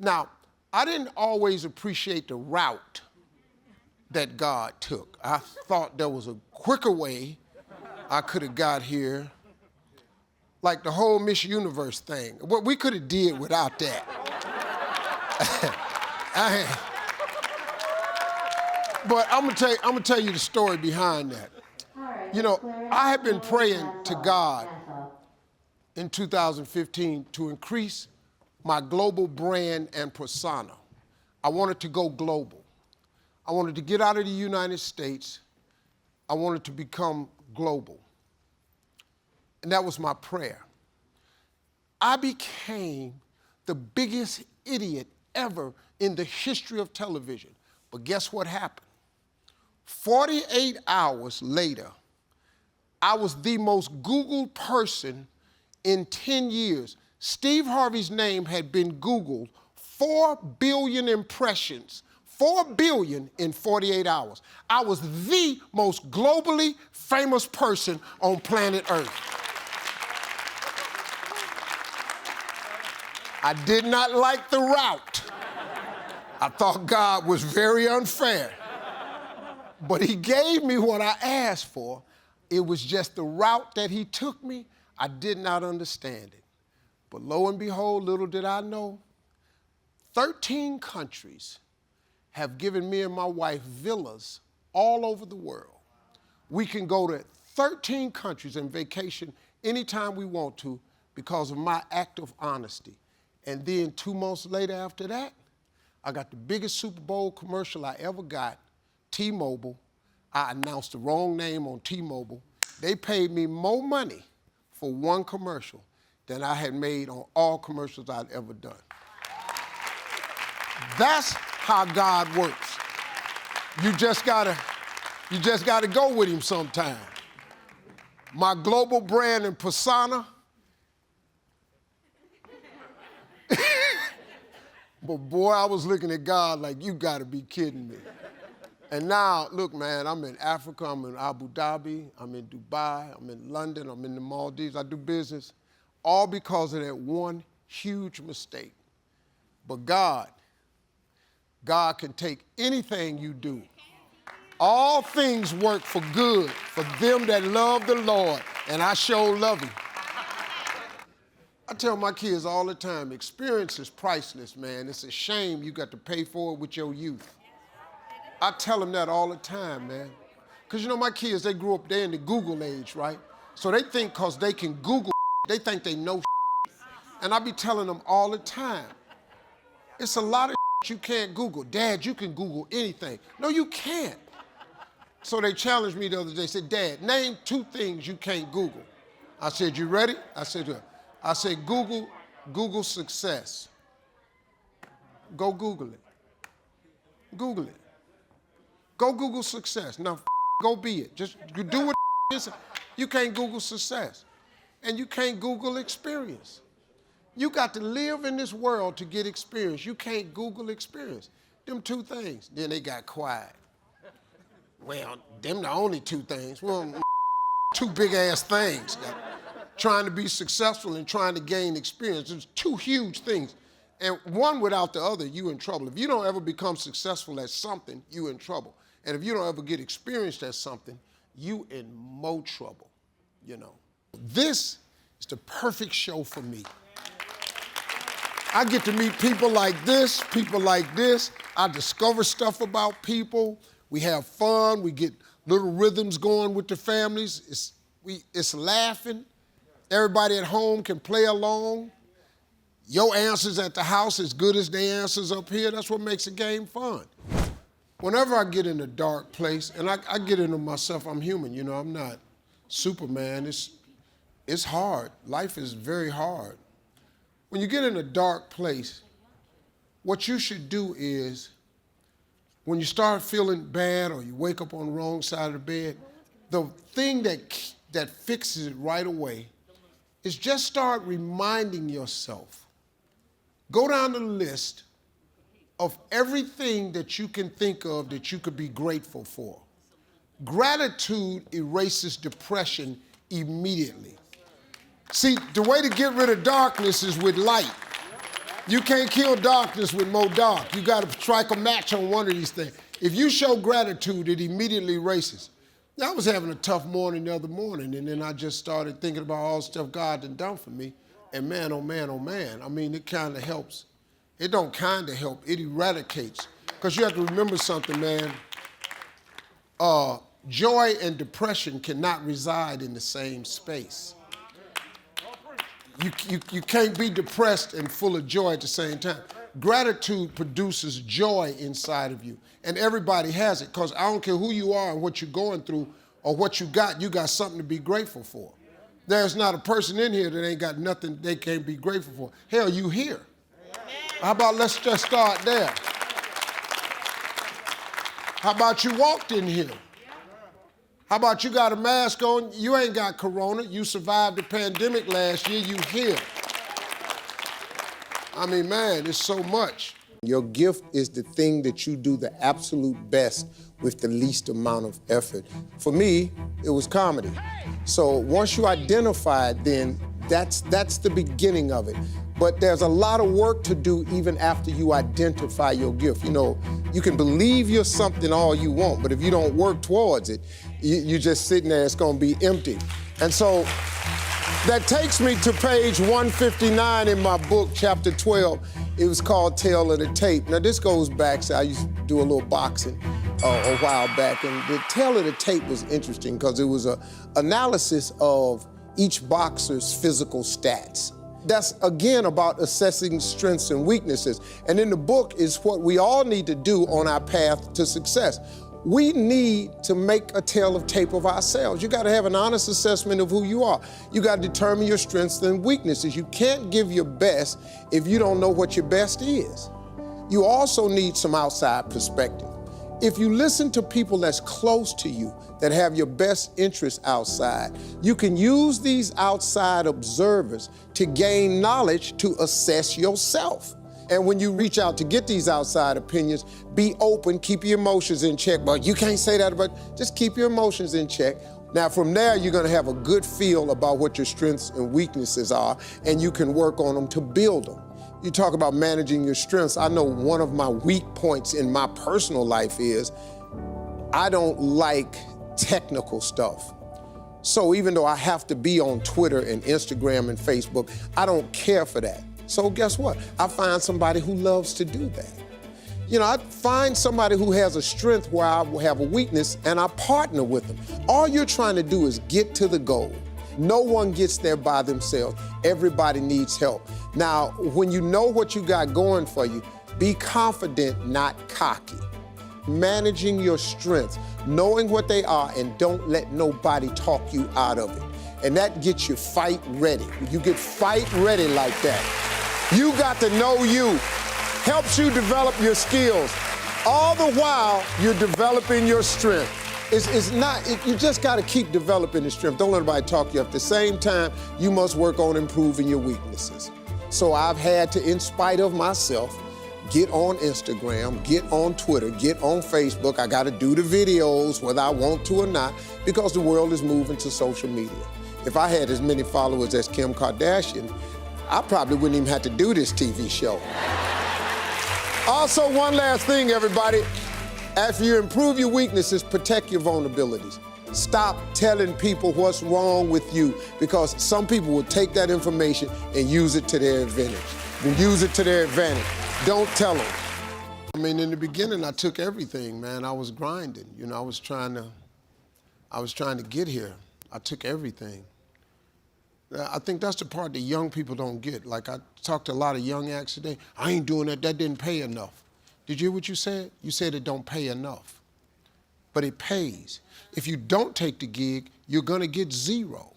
Now, I didn't always appreciate the route that God took. I thought there was a quicker way I could have got here, like the whole Miss Universe thing. What we could have did without that. But I'm gonna tell you the story behind that. You know, I had been praying to God in 2015 to increase my global brand and persona. I wanted to go global. I wanted to get out of the United States. I wanted to become global. And that was my prayer. I became the biggest idiot ever in the history of television. But guess what happened? 48 hours later, I was the most Googled person in 10 years. Steve Harvey's name had been Googled 4 billion impressions, 4 billion in 48 hours. I was the most globally famous person on planet Earth. I did not like the route. I thought God was very unfair. But he gave me what I asked for. It was just the route that he took me. I did not understand it. But lo and behold, little did I know, 13 countries have given me and my wife villas all over the world. We can go to 13 countries and vacation anytime we want to because of my act of honesty. And then 2 months later after that, I got the biggest Super Bowl commercial I ever got, T-Mobile. I announced the wrong name on T-Mobile. They paid me more money for one commercial than I had made on all commercials I'd ever done. That's how God works. You just gotta go with him sometime. My global brand and persona, but boy, I was looking at God like, you gotta be kidding me. And now, look, man, I'm in Africa, I'm in Abu Dhabi, I'm in Dubai, I'm in London, I'm in the Maldives. I do business, all because of that one huge mistake. But God can take anything you do. All things work for good for them that love the Lord, and I sure love him. I tell my kids all the time, experience is priceless, man. It's a shame you got to pay for it with your youth. I tell them that all the time, man. Because you know my kids, they grew up, they're in the Google age, right? So they think because they can Google, they think they know. And I be telling them all the time, it's a lot of you can't Google. Dad, you can Google anything. No, you can't. So they challenged me the other day, said, Dad, name 2 things you can't Google. I said, you ready? I said, Google success. Go Google it. Google it. Go Google success. Now, go be it. Just do what is. You can't Google success. And you can't Google experience. You got to live in this world to get experience. You can't Google experience. Them 2 things. Then they got quiet. Well, them the only 2 things. Well, 2 big-ass things. Trying to be successful and trying to gain experience. There's 2 huge things. And one without the other, you in trouble. If you don't ever become successful at something, you in trouble. And if you don't ever get experienced at something, you in more trouble, you know. This is the perfect show for me. I get to meet people like this. I discover stuff about people. We have fun. We get little rhythms going with the families. It's laughing. Everybody at home can play along. Your answers at the house as good as their answers up here. That's what makes the game fun. Whenever I get in a dark place, and I get into myself, I'm human, you know, I'm not Superman. It's hard. Life is very hard. When you get in a dark place, what you should do is, when you start feeling bad or you wake up on the wrong side of the bed, the thing that fixes it right away is just start reminding yourself. Go down the list of everything that you can think of that you could be grateful for. Gratitude erases depression immediately. See, the way to get rid of darkness is with light. You can't kill darkness with more dark. You got to strike a match on one of these things. If you show gratitude, it immediately erases. I was having a tough morning the other morning, and then I just started thinking about all the stuff God had done for me. And man, oh man, oh man, I mean, it kind of helps. It don't kind of help, it eradicates. Because you have to remember something, man. Joy and depression cannot reside in the same space. You can't be depressed and full of joy at the same time. Gratitude produces joy inside of you. And everybody has it, because I don't care who you are and what you're going through or what you got something to be grateful for. There's not a person in here that ain't got nothing they can't be grateful for. Hell, you here. How about let's just start there? How about you walked in here? How about you got a mask on? You ain't got corona. You survived the pandemic last year. You here. I mean, man, it's so much. Your gift is the thing that you do the absolute best with the least amount of effort. For me, it was comedy. So once you identify it, then that's the beginning of it. But there's a lot of work to do even after you identify your gift. You know, you can believe you're something all you want, but if you don't work towards it, you're just sitting there, it's gonna be empty. And so that takes me to page 159 in my book, chapter 12. It was called Tale of the Tape. Now this goes back, so I used to do a little boxing a while back, and the Tale of the Tape was interesting because it was an analysis of each boxer's physical stats. That's, again, about assessing strengths and weaknesses. And in the book is what we all need to do on our path to success. We need to make a tale of tape of ourselves. You gotta have an honest assessment of who you are. You gotta determine your strengths and weaknesses. You can't give your best if you don't know what your best is. You also need some outside perspective. If you listen to people that's close to you, that have your best interests outside, you can use these outside observers to gain knowledge to assess yourself. And when you reach out to get these outside opinions, be open, keep your emotions in check. But you can't say that, but just keep your emotions in check. Now, from there, you're gonna have a good feel about what your strengths and weaknesses are, and you can work on them to build them. You talk about managing your strengths. I know one of my weak points in my personal life is I don't like technical stuff. So even though I have to be on Twitter and Instagram and Facebook, I don't care for that. So guess what? I find somebody who loves to do that. You know, I find somebody who has a strength where I have a weakness, and I partner with them. All you're trying to do is get to the goal. No one gets there by themselves. Everybody needs help. Now, when you know what you got going for you, be confident, not cocky. Managing your strengths, knowing what they are, and don't let nobody talk you out of it. And that gets you fight ready. When you get fight ready like that, you got to know you. Helps you develop your skills. All the while, you're developing your strength. You just got to keep developing the strength. Don't let anybody talk you up. At the same time, you must work on improving your weaknesses. So I've had to, in spite of myself, get on Instagram, get on Twitter, get on Facebook. I got to do the videos whether I want to or not, because the world is moving to social media. If I had as many followers as Kim Kardashian, I probably wouldn't even have to do this TV show. Also, one last thing, everybody. After you improve your weaknesses, protect your vulnerabilities. Stop telling people what's wrong with you, because some people will take that information and use it to their advantage. Don't tell them. I mean, in the beginning, I took everything, man. I was grinding. You know, I was trying to get here. I took everything. I think that's the part that young people don't get. Like, I talked to a lot of young acts today. I ain't doing that. That didn't pay enough. Did you hear what you said? You said it don't pay enough. But it pays. If you don't take the gig, you're gonna get zero.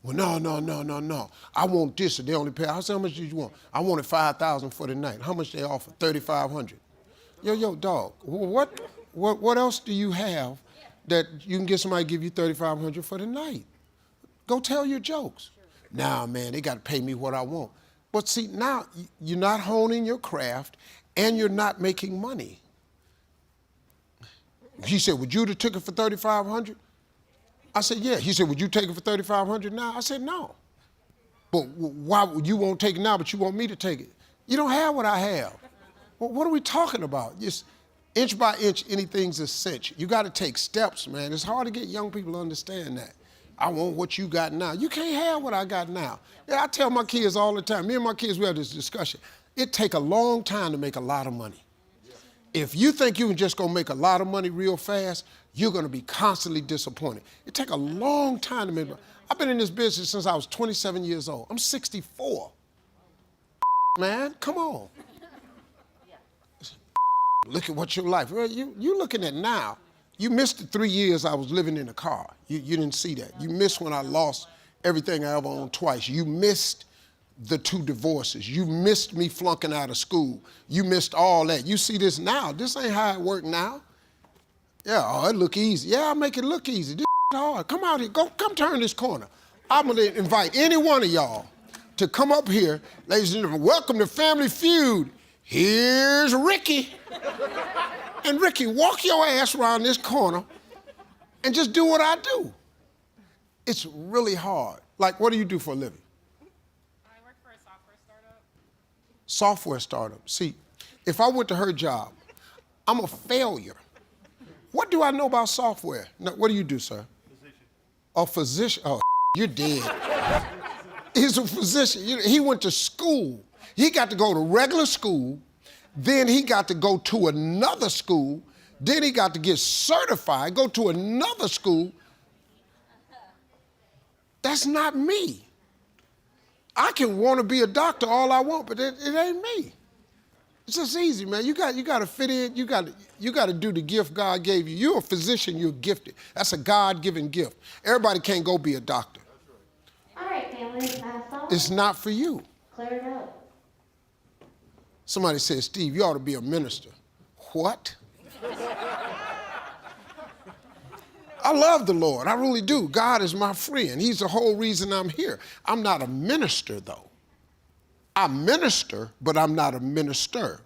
Well, no. I want this, and they only pay. I said, how much did you want? I wanted $5,000 for the night. How much they offer? $3,500. Yo, dog. What else do you have that you can get somebody to give you $3,500 for the night? Go tell your jokes. Nah, man, they got to pay me what I want. But see, now you're not honing your craft, and you're not making money. He said, would you have took it for $3,500? I said, yeah. He said, would you take it for $3,500 now? I said, no. But why you won't take it now, but you want me to take it? You don't have what I have. Well, what are we talking about? Just inch by inch, anything's a cinch. You got to take steps, man. It's hard to get young people to understand that. I want what you got now. You can't have what I got now. Yeah, I tell my kids all the time, me and my kids, we have this discussion. It take a long time to make a lot of money. If you think you can just go make a lot of money real fast, you're going to be constantly disappointed. It take a long time to make money. I've been in this business since I was 27 years old. I'm 64. Man, come on. Look at what your life, you looking at now. You missed the 3 years I was living in a car. You didn't see that. You missed when I lost everything I ever owned twice. You missed the 2 divorces. You missed me flunking out of school. You missed all that. You see this now. This ain't how it work now. Yeah, oh, it look easy. Yeah, I make it look easy. This is hard. Come out here. Come turn this corner. I'm going to invite any one of y'all to come up here. Ladies and gentlemen, welcome to Family Feud. Here's Ricky. And Ricky, walk your ass around this corner and just do what I do. It's really hard. Like, what do you do for a living? I work for a software startup. Software startup. See, if I went to her job, I'm a failure. What do I know about software? Now, what do you do, sir? Physician. A physician? Oh, you're dead. He's a physician. He went to school. He got to go to regular school. Then he got to go to another school. Then he got to get certified, go to another school. That's not me. I can want to be a doctor all I want, but it ain't me. It's just easy, man. You got to fit in. You got to do the gift God gave you. You're a physician. You're gifted. That's a God-given gift. Everybody can't go be a doctor. All right, family, It's not for you. clear it up. Somebody said, Steve, you ought to be a minister. What? I love the Lord. I really do. God is my friend. He's the whole reason I'm here. I'm not a minister, though. I minister, but I'm not a minister.